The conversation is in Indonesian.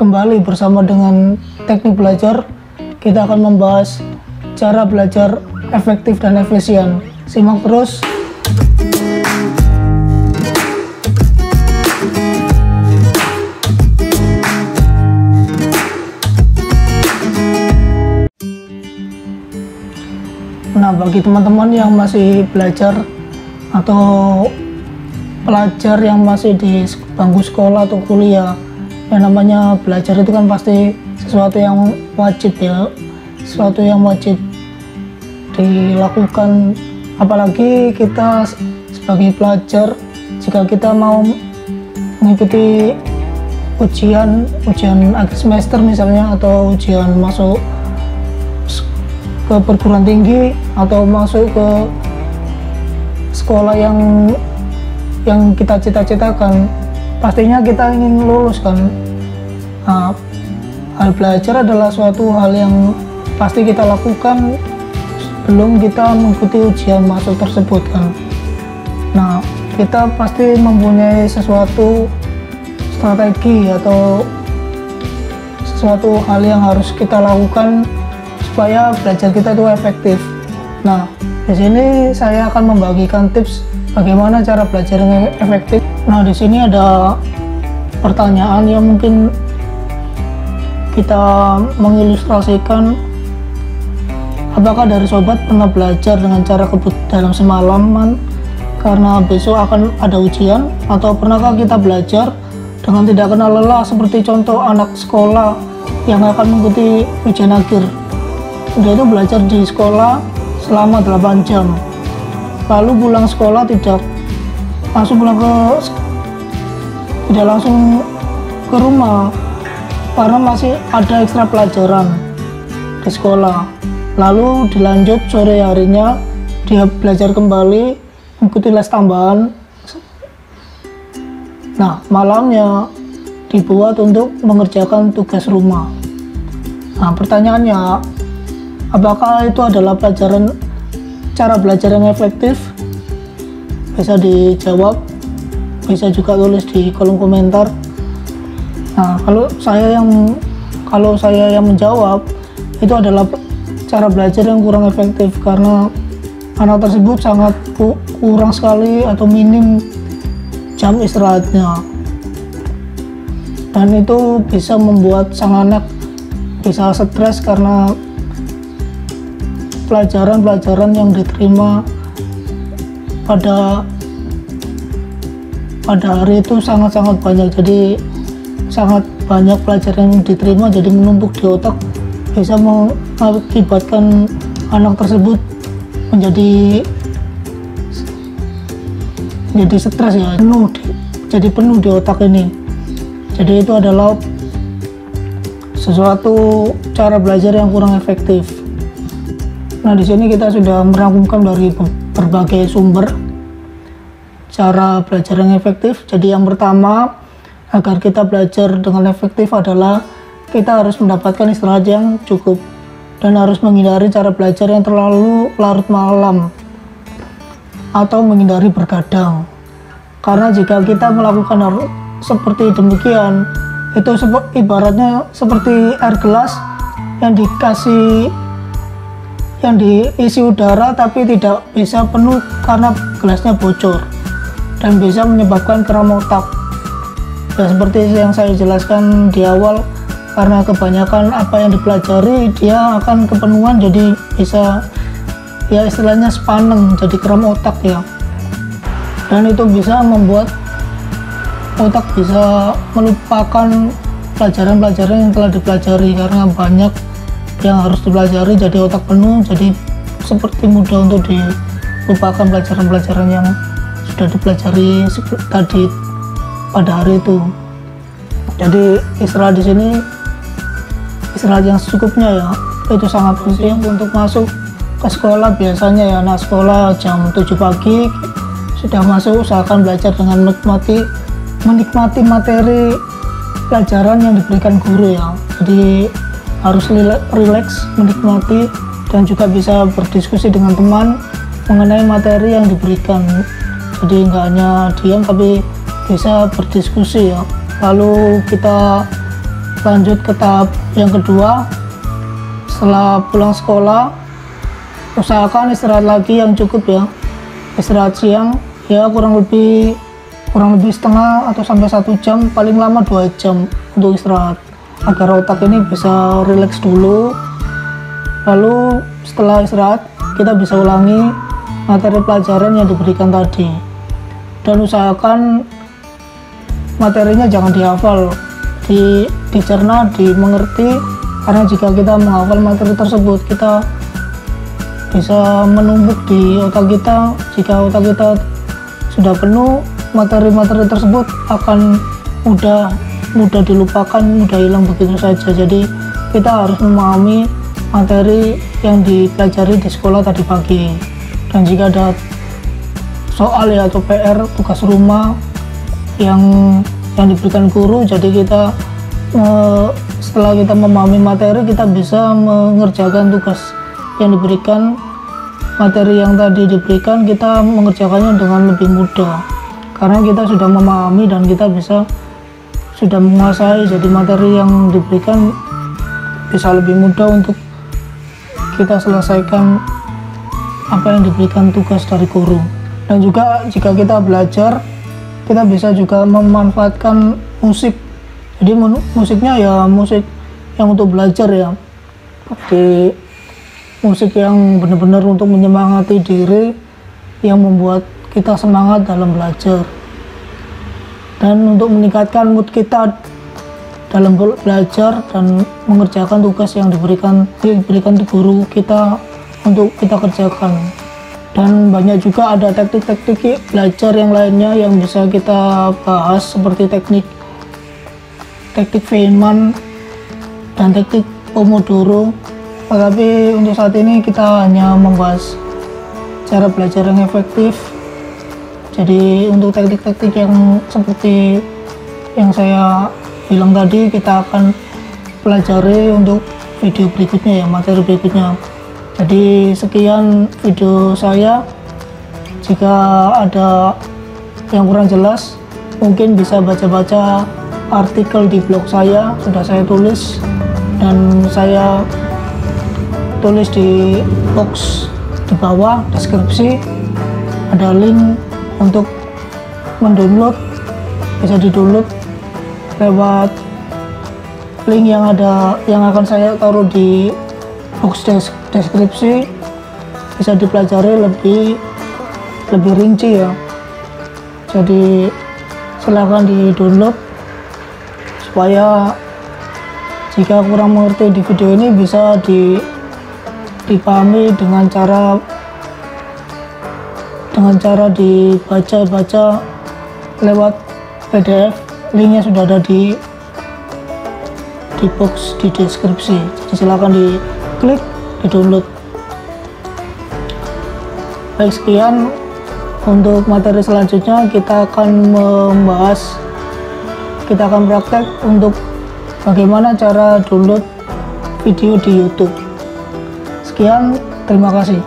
kembali bersama dengan teknik belajar. Kita akan membahas cara belajar efektif dan efisien. Simak terus. Nah, bagi teman-teman yang masih belajar atau pelajar yang masih di bangku sekolah atau kuliah, yang namanya belajar itu kan pasti sesuatu yang wajib ya, sesuatu yang wajib dilakukan. Apalagi kita sebagai pelajar, jika kita mau mengikuti ujian akhir semester misalnya, atau ujian masuk ke perguruan tinggi atau masuk ke sekolah yang kita cita-citakan, pastinya kita ingin lulus kan. Nah, hal belajar adalah suatu hal yang pasti kita lakukan sebelum kita mengikuti ujian masuk tersebut kan. Nah, kita pasti mempunyai sesuatu strategi atau sesuatu hal yang harus kita lakukan supaya belajar kita itu efektif. Nah, di sini saya akan membagikan tips bagaimana cara belajar yang efektif. Nah, di sini ada pertanyaan yang mungkin kita mengilustrasikan. Apakah dari sobat pernah belajar dengan cara kebut dalam semalaman karena besok akan ada ujian? Atau pernahkah kita belajar dengan tidak kenal lelah seperti contoh anak sekolah yang akan mengikuti ujian akhir? Dia itu belajar di sekolah selama 8 jam. Lalu pulang sekolah tidak langsung ke rumah karena masih ada ekstra pelajaran di sekolah. Lalu dilanjut sore harinya dia belajar kembali, mengikuti les tambahan. Nah, malamnya dibuat untuk mengerjakan tugas rumah. Nah, pertanyaannya, apakah itu adalah cara belajar yang efektif? Bisa dijawab, bisa juga tulis di kolom komentar. Nah, kalau saya yang menjawab, itu adalah cara belajar yang kurang efektif karena anak tersebut sangat kurang sekali atau minim jam istirahatnya, dan itu bisa membuat sang anak bisa stres karena pelajaran yang diterima pada hari itu sangat banyak. Jadi sangat banyak pelajaran yang diterima, jadi menumpuk di otak, bisa mengakibatkan anak tersebut menjadi stres ya, penuh di otak ini. Jadi itu adalah sesuatu cara belajar yang kurang efektif. Nah, di sini kita sudah merangkumkan dari berbagai sumber cara belajar yang efektif. Jadi yang pertama, agar kita belajar dengan efektif adalah kita harus mendapatkan istirahat yang cukup dan harus menghindari cara belajar yang terlalu larut malam atau menghindari bergadang. Karena jika kita melakukan hal seperti demikian, itu ibaratnya seperti air gelas yang diisi udara tapi tidak bisa penuh karena gelasnya bocor dan bisa menyebabkan kram otak. Ya, seperti yang saya jelaskan di awal, karena kebanyakan apa yang dipelajari dia akan kepenuhan, jadi bisa ya istilahnya sepaneng, jadi kram otak ya, dan itu bisa membuat otak bisa melupakan pelajaran-pelajaran yang telah dipelajari karena banyak yang harus dipelajari, jadi otak penuh, jadi seperti mudah untuk dilupakan pelajaran-pelajaran yang sudah dipelajari tadi pada hari itu. Jadi istirahat di sini, istirahat yang secukupnya ya, itu sangat penting untuk masuk ke sekolah. Biasanya ya anak sekolah jam 7 pagi sudah masuk, usahakan belajar dengan menikmati materi pelajaran yang diberikan guru ya. Jadi harus rileks menikmati dan juga bisa berdiskusi dengan teman mengenai materi yang diberikan. Jadi nggak hanya diam tapi bisa berdiskusi ya. Lalu kita lanjut ke tahap yang kedua. Setelah pulang sekolah, usahakan istirahat lagi yang cukup ya. Istirahat siang ya kurang lebih setengah atau sampai 1 jam, paling lama 2 jam untuk istirahat agar otak ini bisa rileks dulu. Lalu setelah istirahat kita bisa ulangi materi pelajaran yang diberikan tadi, dan usahakan materinya jangan dihafal, dicerna, dimengerti, karena jika kita menghafal materi tersebut kita bisa menumpuk di otak kita. Jika otak kita sudah penuh, materi-materi tersebut akan mudah dilupakan, mudah hilang begitu saja. Jadi kita harus memahami materi yang dipelajari di sekolah tadi pagi. Dan jika ada soal ya atau PR, tugas rumah yang diberikan guru, jadi kita setelah kita memahami materi, kita bisa mengerjakan tugas yang diberikan. Materi yang tadi diberikan kita mengerjakannya dengan lebih mudah karena kita sudah memahami dan kita sudah menguasai. Jadi materi yang diberikan bisa lebih mudah untuk kita selesaikan apa yang diberikan tugas dari guru. Dan juga jika kita belajar, kita bisa juga memanfaatkan musik. Jadi musiknya ya musik yang untuk belajar ya, seperti musik yang benar-benar untuk menyemangati diri, yang membuat kita semangat dalam belajar. Dan untuk meningkatkan mood kita dalam belajar dan mengerjakan tugas yang diberikan guru kita untuk kita kerjakan. Dan banyak juga ada teknik-teknik belajar yang lainnya yang bisa kita bahas, seperti teknik Feynman dan teknik Pomodoro. Tapi untuk saat ini kita hanya membahas cara belajar yang efektif. Jadi untuk teknik-teknik yang seperti yang saya bilang tadi, kita akan pelajari untuk video berikutnya ya, materi berikutnya. Jadi sekian video saya. Jika ada yang kurang jelas, mungkin bisa baca-baca artikel di blog saya, sudah saya tulis, dan saya tulis di box di bawah deskripsi ada link untuk mendownload. Bisa didownload lewat link yang akan saya taruh di box deskripsi. Bisa dipelajari lebih rinci ya. Jadi silahkan di-download supaya jika kurang mengerti di video ini bisa dipahami dengan cara dibaca lewat PDF. Linknya sudah ada di box di deskripsi. Jadi silakan diklik, di-download. Baik, sekian untuk materi selanjutnya. Kita akan praktek untuk bagaimana cara download video di YouTube. Sekian, terima kasih.